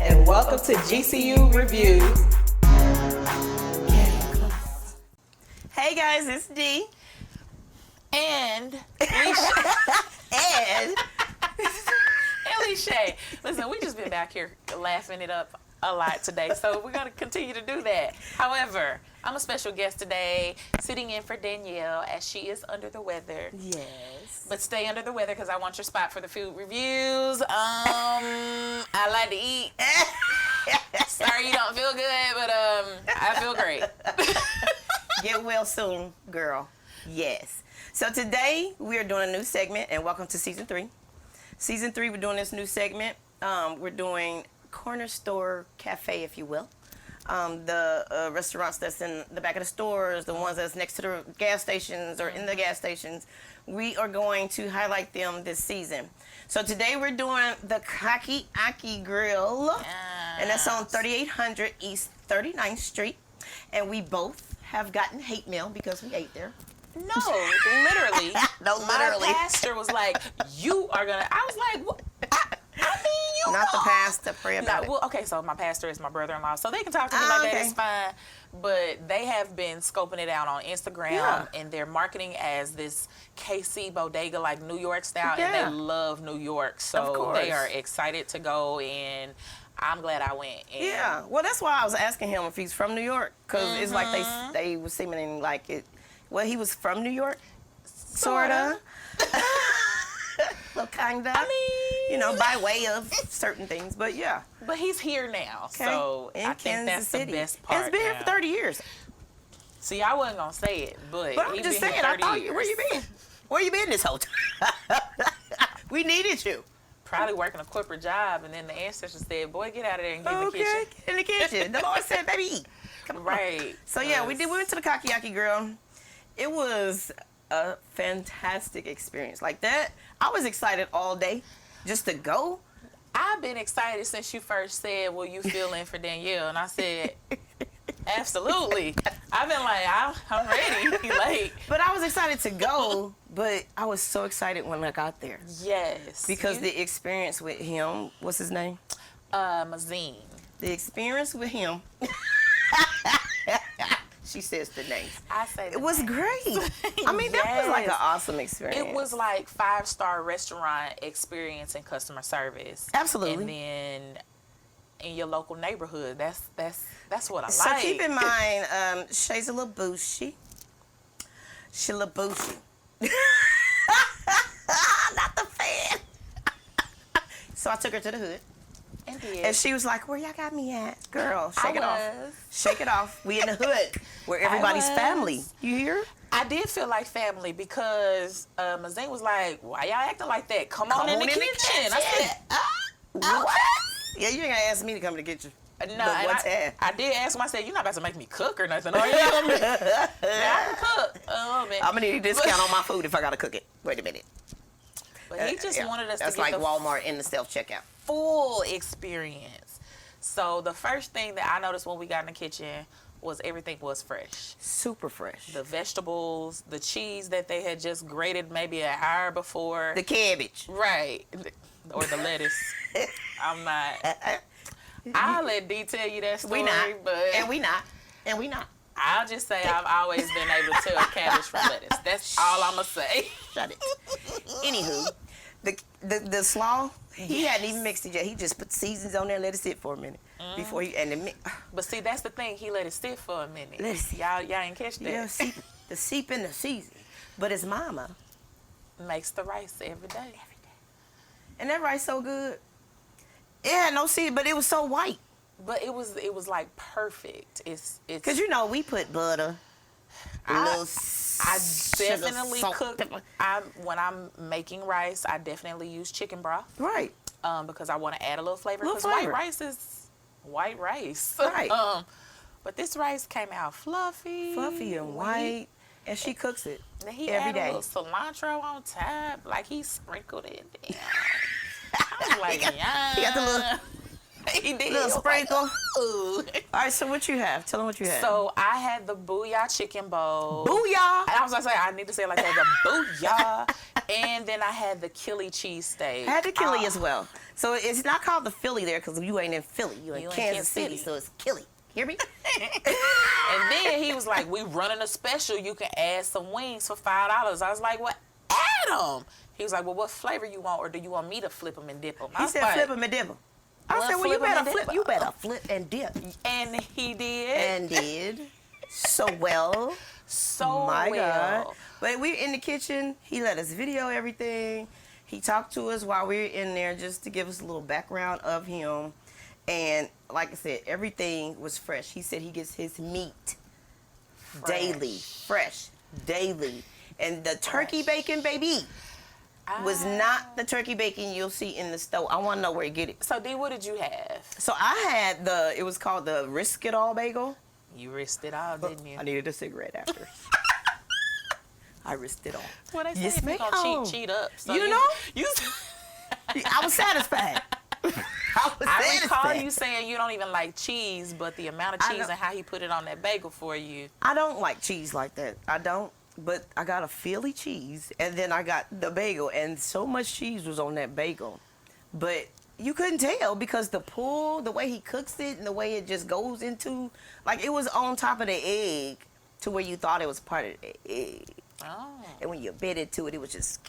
and welcome to GCU Reviews. Hey guys, it's D. And Alicia. Listen, we just been back here laughing it up a lot today, so we're going to continue to do that. However, I'm a special guest today, sitting in for Danielle as she is under the weather. Yes. But stay under the weather because I want your spot for the food reviews. I like to eat. Sorry you don't feel good, but I feel great. Get well soon, girl. Yes. So today we are doing a new segment, and welcome to season 3. Season 3, we're doing this new segment. We're doing corner store cafe, if you will. The restaurants that's in the back of the stores, the ones that's next to the gas stations or in the gas stations. We are going to highlight them this season. So today we're doing the Ocky Grill, and that's on 3800 East 39th Street. And we both have gotten hate mail because we ate there. No, literally. My pastor was like, "You are gonna." I was like, "What?" I mean, you not know. The pastor. Pray about it. Well, okay, so my pastor is my brother-in-law, so they can talk to me like that. It's fine. But they have been scoping it out on Instagram, and they're marketing as this KC bodega, like New York style, and they love New York, so they are excited to go. And I'm glad I went. Yeah, well, that's why I was asking him if he's from New York, because it's like they were seeming like it. Well, he was from New York, sorta. Well, kinda. I mean, you know, by way of certain things, but yeah. But he's here now, so I think that's the best part. It's been here for 30 years. See, I wasn't gonna say it, but I'm just saying. I thought where you been? Where you been this whole time? We needed you. Probably working a corporate job, and then the ancestors said, "Boy, get out of there and get in the kitchen." Get in the kitchen. The Lord said, "Baby, eat." Come on. Right. So yeah, we went to the Ocky Grill. It was a fantastic experience. Like that, I was excited all day just to go. I've been excited since you first said, "Will you fill in for Danielle?" And I said, "Absolutely." I've been like, I'm ready. Like, but I was excited to go. But I was so excited when I got there. Yes. Because the experience with him, what's his name? Mazine. The experience with him. She says the name. I say it was great. I mean, that was like an awesome experience. It was like 5-star restaurant experience and customer service. Absolutely. And then in your local neighborhood, that's what I like. So keep in mind, she's a little bougie. She a little bougie. Not the fan. So I took her to the hood. And she was like, "Where y'all got me at? Girl, shake it off. Shake it off. We in the hood where everybody's family. You hear?" I did feel like family because Mazine was like, "Why y'all acting like that? Come on in the kitchen. I said, "What?" Yeah, you ain't gonna ask me to come to the kitchen. No, I did ask him. I said, "You're not about to make me cook or nothing, are you?" I can cook. I'm gonna need a discount on my food if I gotta cook it. Wait a minute. But he just wanted us to get like the Walmart in the self-checkout. Full experience. So the first thing that I noticed when we got in the kitchen was everything was fresh. Super fresh. The vegetables, the cheese that they had just grated maybe an hour before. The cabbage. Right. Or the lettuce. I'm not. I'll let D tell you that story. We not. I'll just say I've always been able to tell cabbage from lettuce. That's all I'm going to say. Shut it. Anywho, the slaw, he hadn't even mixed it yet. He just put seasons on there and let it sit for a minute before he But see, that's the thing. He let it sit for a minute. Let it sit. Y'all ain't catch that. Yeah, seep in the season. But his mama makes the rice every day. And that rice so good. It had no seed, but it was so white. But it was like perfect. It's because we put butter. I definitely cook. When I'm making rice, I definitely use chicken broth. Right. Because I want to add a little flavor. Because white rice is white rice. Right. But this rice came out fluffy and white, and she cooks it he every day. A little cilantro on top, like he sprinkled it down. I was like, yeah. He got the little. He did. Little sprinkle. Like, ooh. All right, so what you have? Tell them what you have. So I had the booyah chicken bowl. Booyah! I was going to say, I need to say it like that, the booyah. And then I had the Killy cheesesteak. I had the Killy as well. So it's not called the Philly there because you ain't in Philly. You in Kansas City, so it's Killy. Hear me? And then he was like, we running a special. You can add some wings for $5. I was like, well, add them. He was like, well, what flavor you want, or do you want me to flip them and dip them? He said flip them and dip them. I said, well, you better flip and dip. And he did. And did. So well. My God. But we were in the kitchen. He let us video everything. He talked to us while we were in there just to give us a little background of him. And like I said, everything was fresh. He said he gets his meat daily. Fresh. Daily. And the turkey bacon, baby, was not the turkey bacon you'll see in the store. I want to know where you get it. So, D, what did you have? So I had it was called the Risk It All bagel. You risked it all, didn't you? I needed a cigarette after. I risked it all. Well, they say Yes, if you're going to cheat up. So you know? I was satisfied. I recall you saying you don't even like cheese, but the amount of cheese and how he put it on that bagel for you. I don't like cheese like that. I don't. But I got a Philly cheese, and then I got the bagel, and so much cheese was on that bagel. But you couldn't tell because the way he cooks it, and the way it just goes into, like it was on top of the egg to where you thought it was part of the egg. Oh. And when you bit into it, it was just,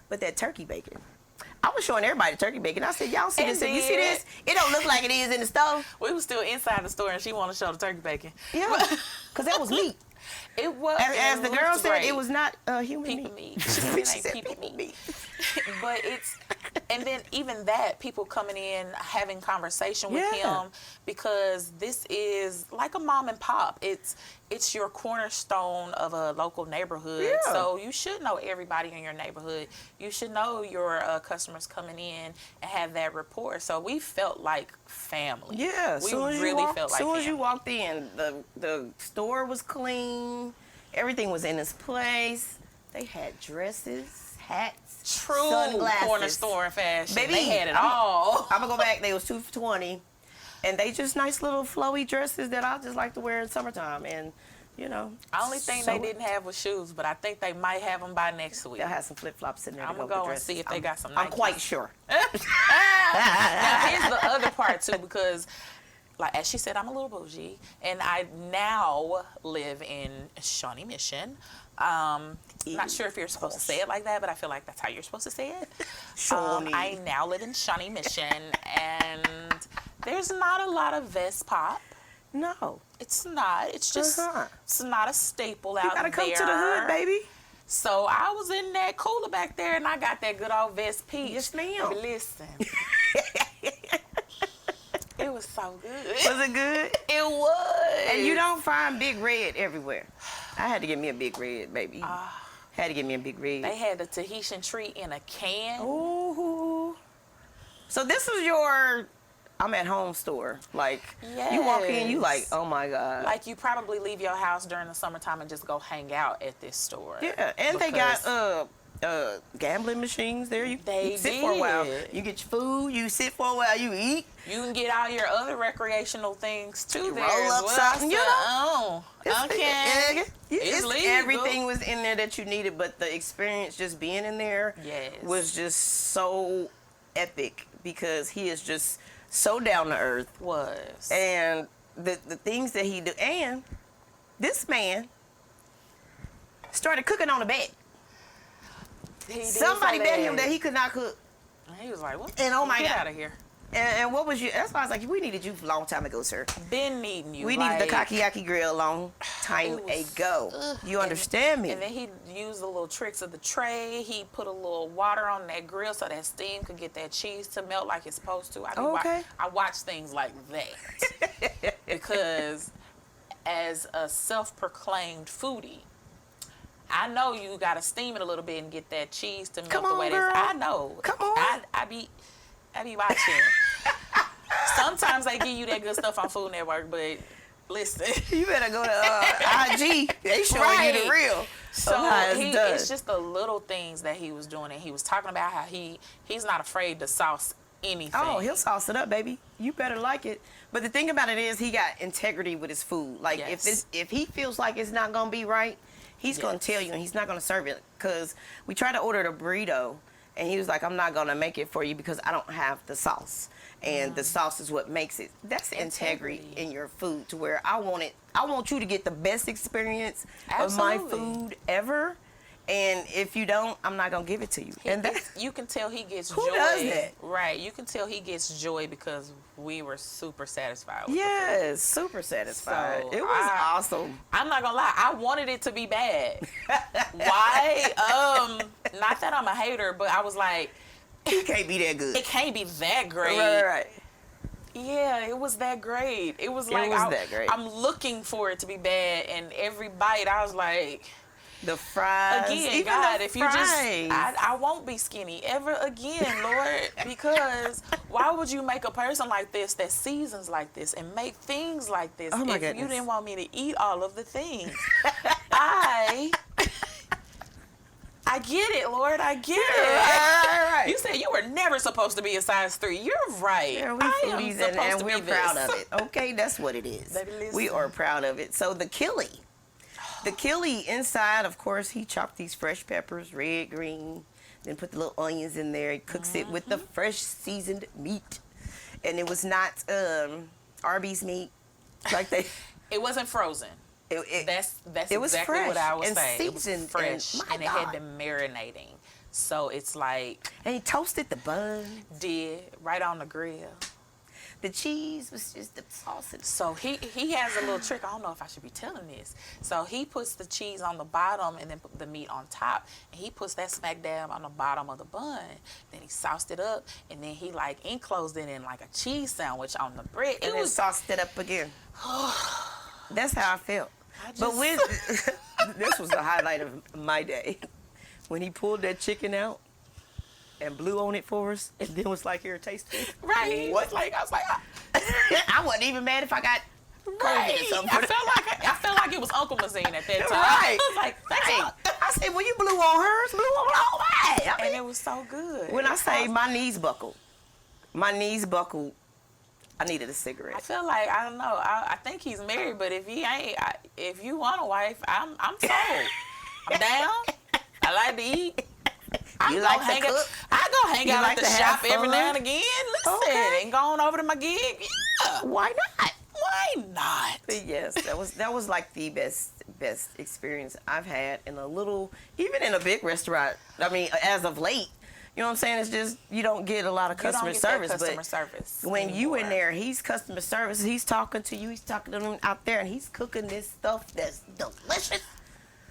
but that turkey bacon. I was showing everybody the turkey bacon. I said, y'all see this? You see this? It don't look like it is in the stove. We was still inside the store, and she wanted to show the turkey bacon. Yeah, because that was meat. It was. As the girl said, it was not human people meat. She said people meat. But and then even that, people coming in, having conversation with him, because this is like a mom and pop. It's your cornerstone of a local neighborhood. Yeah. So you should know everybody in your neighborhood. You should know your customers coming in and have that rapport. So we felt like family. Yeah, we really felt like family. As soon as you walked in, the store was clean. Everything was in its place. They had dresses, hats, true sunglasses. Corner store and fashion. Baby, they had it all. I'm gonna go back. They was $2 for $20, and they just nice little flowy dresses that I just like to wear in summertime. And you know, the only thing they didn't have was shoes, but I think they might have them by next week. They'll have some flip flops in there. I'm gonna go and see if they got some. Nikes. I'm quite sure. Now here's the other part too, because like as she said, I'm a little bougie, and I now live in Shawnee Mission. Not sure if you're supposed to say it like that, but I feel like that's how you're supposed to say it. Shawnee. I now live in Shawnee Mission, and there's not a lot of vest pop. No, it's not. It's just it's not a staple out there. You gotta come to the hood, baby. So I was in that cooler back there, and I got that good old vest peach. Yes, ma'am. But listen. It was so good. Was it good? It was. And you don't find Big Red everywhere. I had to get me a Big Red, baby. Had to get me a Big Red. They had the Tahitian treat in a can. Ooh. So this is your I'm at home store. Like, you walk in, you like, oh my God. Like, you probably leave your house during the summertime and just go hang out at this store. Yeah, and they got gambling machines there. You sit for a while. You get your food, you sit for a while, you eat. You can get all your other recreational things too there. Roll up something, you know. Okay. Everything was in there that you needed, but the experience just being in there was just so epic because he is just so down to earth. And the things that he do. And this man started cooking on the bed. Somebody bet him that he could not cook. He was like, what? And oh my God. Get out of here. And what was you? That's why I was like, we needed you a long time ago, sir. Been needing you. We needed the kakiyaki grill a long time ago. You understand me? And then he used the little tricks of the tray. He put a little water on that grill so that steam could get that cheese to melt like it's supposed to. I watch things like that because as a self-proclaimed foodie, I know you got to steam it a little bit and get that cheese to melt the way it is. I know. Come on. I be watching. Sometimes they give you that good stuff on Food Network, but listen. You better go to IG. They showing you the real. So it's just the little things that he was doing, and he was talking about how he's not afraid to sauce anything. Oh, he'll sauce it up, baby. You better like it. But the thing about it is he got integrity with his food. Like if he feels like it's not gonna be right, He's going to tell you, and he's not going to serve it. Because we tried to order the burrito, and he was like, I'm not going to make it for you because I don't have the sauce. And the sauce is what makes it. That's integrity in your food, to where I want you to get the best experience of my food ever. And if you don't, I'm not gonna give it to you. You can tell he gets joy. Who does that? Right. You can tell he gets joy because we were super satisfied with Yes, super satisfied. So it was awesome. I'm not gonna lie, I wanted it to be bad. Why? Not that I'm a hater, but I was like, it can't be that good. It can't be that great. Right. Yeah, it was that great. It was that great. I'm looking for it to be bad, and every bite I was like, the fries. Again, even God, the if fries. you just, I won't be skinny ever again, Lord, because why would you make a person like this that seasons like this and make things like this if you didn't want me to eat all of the things? I get it, Lord. I get it. Right. You said you were never supposed to be a size 3. You're right. Yeah, I am supposed and to we're be proud this. of it. Okay, that's what it is. Baby, We are proud of it. So the chili. The chili inside, of course, he chopped these fresh peppers, red, green, then put the little onions in there. He cooks it with the fresh seasoned meat. And it was not Arby's meat like they. It wasn't frozen. That's it was exactly fresh what I was and saying. Seasoned it was fresh, and it had been marinating. So it's like. And he toasted the bun. Did right on the grill. The cheese was just the sausage. So he has a little trick. I don't know if I should be telling this. So he puts the cheese on the bottom and then put the meat on top. And he puts that smack dab on the bottom of the bun. Then he sauced it up, and then he like enclosed it in like a cheese sandwich on the bread. And then sauced it up again. That's how I felt. But this was the highlight of my day. When he pulled that chicken out and blew on it for us, and then was like, "Here, taste it." Right. What? Like I was like, I wasn't even mad if I got COVID or something. I felt like it was Uncle Mazine at that time. Right. I was like, Right. I said, "Well, you blew on hers, blew on all mine." And it was so good. When I say my knees buckled, I needed a cigarette. I feel like, I don't know. I think he's married, but if he ain't, if you want a wife, I'm sold. I'm down. I like to eat. You like to cook? I go hang out like at the to have shop every fun? now and again. Listen, Okay. and going over to my gig. Yeah. Why not? Why not? But yes, that was like the best experience I've had in even in a big restaurant. I mean, as of late, you know what I'm saying? It's just you don't get a lot of customer service. But when you in there, he's customer service. He's talking to you. He's talking to them out there, and he's cooking this stuff that's delicious.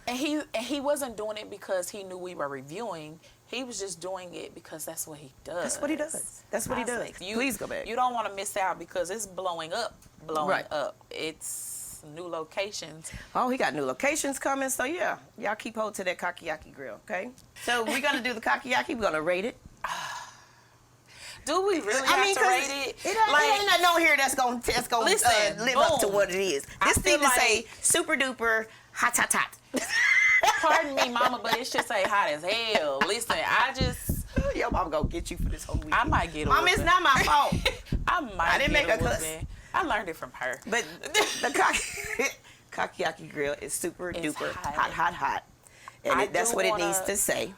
And he wasn't doing it because he knew we were reviewing. He was just doing it because that's what he does. That's what he does. That's what he does. Please go back. You don't want to miss out because it's blowing up. Right. It's new locations. Oh, he got new locations coming. So yeah, y'all keep hold to that kakiyaki grill, okay? So we're gonna do the kakiyaki. We're gonna rate it. Do we really have to rate it? It ain't nothing on here that's gonna Listen, live up to what it is. This feel thing to say like- super duper hot. Pardon me, mama, but it should say hot as hell. Listen, Your mom gonna get you for this whole week. I might get a Mom, it's whooping. not my fault. I didn't make a cuss. whooping. I learned it from her. But the kakiyaki grill is super duper hot. And that's what it needs to say.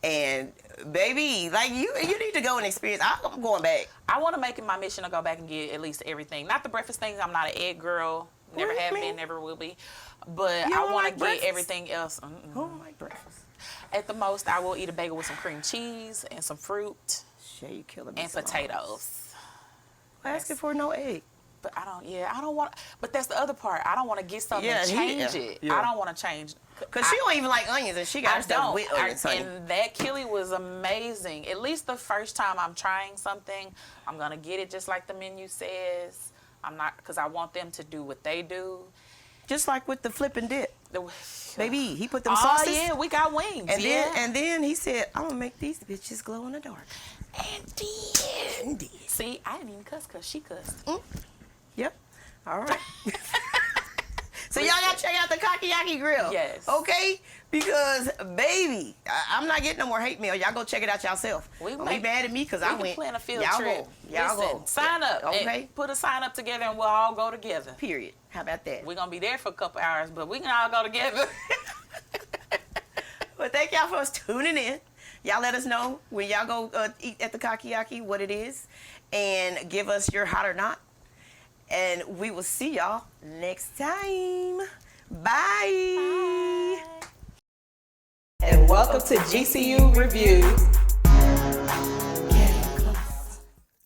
And baby, like you need to go and experience. I'm going back. I want to make it my mission to go back and get at least everything. Not the breakfast things. I'm not an egg girl. Never What do you have mean? been, never will be. But You I don't want like to get breakfast? everything else. Who don't like breakfast? At the most, I will eat a bagel with some cream cheese and some fruit Shay, you killing me. and some potatoes. Asking for no egg. But I don't want. But that's the other part. I don't want to get something and change it. Yeah. I don't want to change. Cause she don't even like onions, and she got her stuff with onions. And that chili was amazing. At least the first time I'm trying something, I'm gonna get it just like the menu says. I'm not, because I want them to do what they do. Just like with the flip and dip. Baby, he put them Oh sauces. yeah, we got wings. And then he said, "I'm gonna make these bitches glow in the dark." And did. See, I didn't even cuss because she cussed. Yep. All right. So y'all gotta check out the kakiyaki grill. Yes. Okay? Because baby, I'm not getting no more hate mail. Y'all go check it out yourself. Don't be mad at me because I We went. can plan a field y'all trip. go. Y'all Listen, go. sign up. Okay. And put a sign up together and we'll all go together. Period. How about that? We're gonna be there for a couple hours, but we can all go together. But thank y'all for tuning in. Y'all let us know when y'all go eat at the Kakiyaki what it is, and give us your hot or not. And we will see y'all next time. Bye. And welcome to GCU Review.